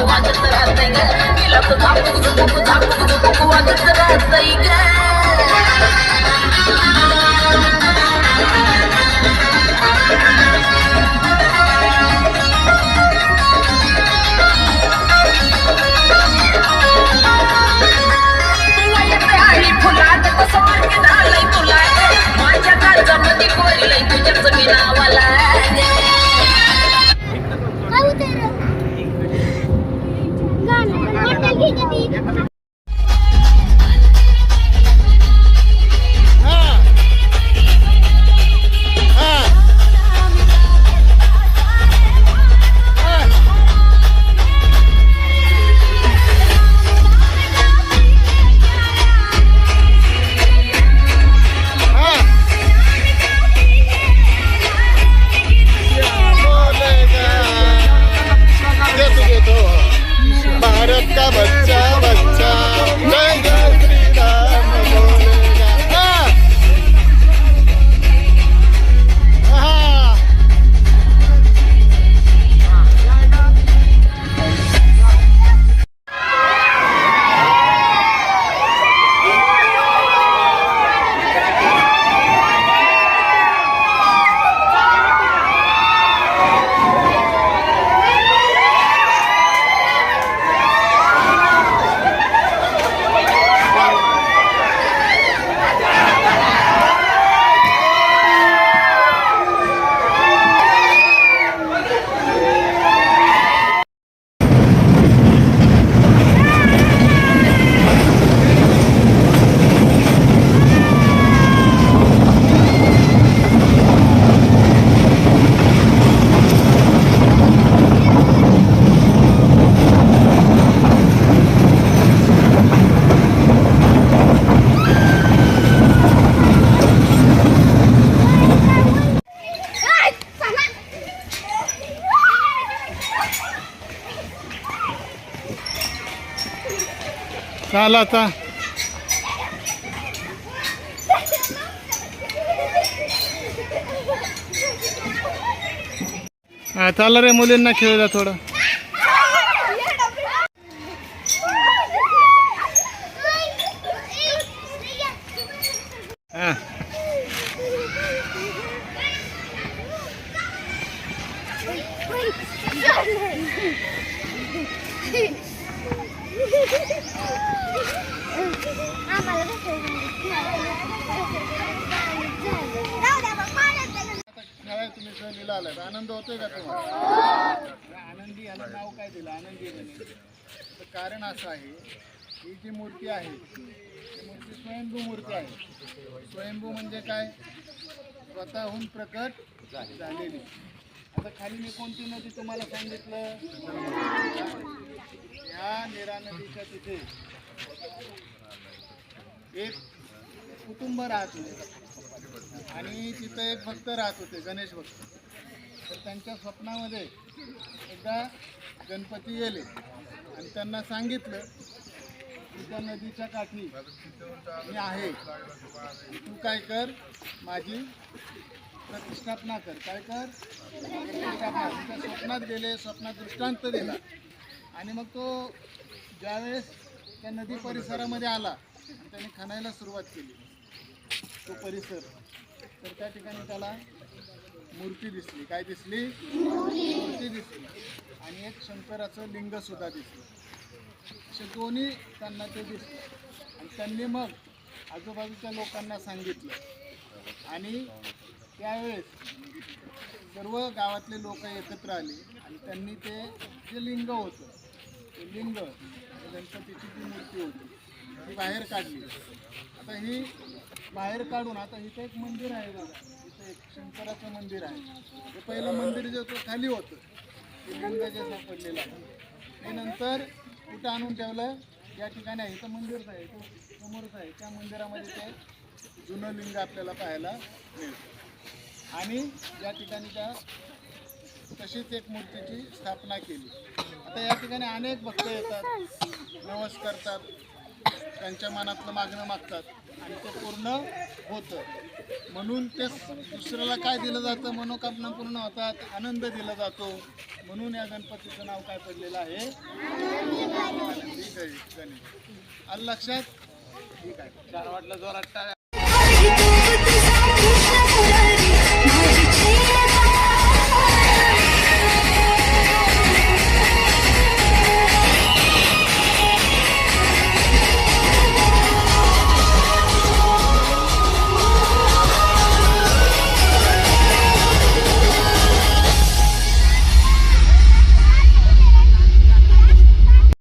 वाजत राहतंय ग तिला तर झापूक वाजत राहतंय ग चाल आता चाल रे मुलींना खेळूया थोडं आनंद होतोय का तुम्हाला? आनंदी याला नाव काय दिलं? आनंदी गणेश. कारण असं आहे ही जी मूर्ती आहे ती मूर्ती स्वयंभू मूर्ती आहे. स्वयंभू म्हणजे काय? स्वतःहून प्रकट झालेली. आता खाली मी कोणती नदी तुम्हाला सांगितलं? या नीरा नदीच्या तिथे एक कुटुंब राहत होते आणि तिथं एक भक्त राहत होते, गणेश भक्त. तर त्यांच्या स्वप्नामध्ये एकदा गणपती गेले आणि त्यांना सांगितलं की त्या नदीच्या काठी मी आहे, तू काय कर, माझी प्रतिष्ठापना कर. काय कर? प्रतिष्ठापना. त्या स्वप्नात गेले, स्वप्नात दृष्टांत दिला आणि मग तो ज्यावेळेस त्या नदी परिसरामध्ये आला त्याने खणायला सुरुवात केली तो परिसर, तर त्या ठिकाणी त्याला मूर्ती दिसली. काय दिसली? मूर्ती दिसली आणि एक शंकराचं लिंग सुद्धा दिसलं. असे दोन्ही त्यांना ते दिसले आणि त्यांनी मग आजूबाजूच्या लोकांना सांगितलं आणि त्यावेळेस सर्व गावातले लोक एकत्र आले आणि त्यांनी ते जे लिंग होतं ते लिंग गणपतीची जी मूर्ती होती ती बाहेर काढली. आता ही बाहेर काढून आता इथं एक मंदिर आहे बघा, इथं एक शंकराचं मंदिर आहे. ते पहिलं मंदिर जे होतं खाली होतं ते लिंग जे सापडलेलं आहे ते नंतर कुठं आणून ठेवलं? या ठिकाणी आहे, इथं मंदिरच आहे, तो समोरच आहे. त्या मंदिरामध्ये ते जुनं लिंग आपल्याला पाहायला मिळतं आणि या ठिकाणी त्या तशीच एक मूर्तीची स्थापना केली. आता या ठिकाणी अनेक भक्त येतात, नवस करतात, त्यांच्या मनातलं मागणं मागतात आणि ते पूर्ण होतं. म्हणून ते दुसऱ्याला काय दिलं जातं, मनोकामना पूर्ण होतात, आनंद दिला जातो. म्हणून या गणपतीचं नाव काय पडलेलं आहे, आनंदी गणेश. आलं लक्षात? ठीक आहे, छान वाटलं, जोरात टाळ्या.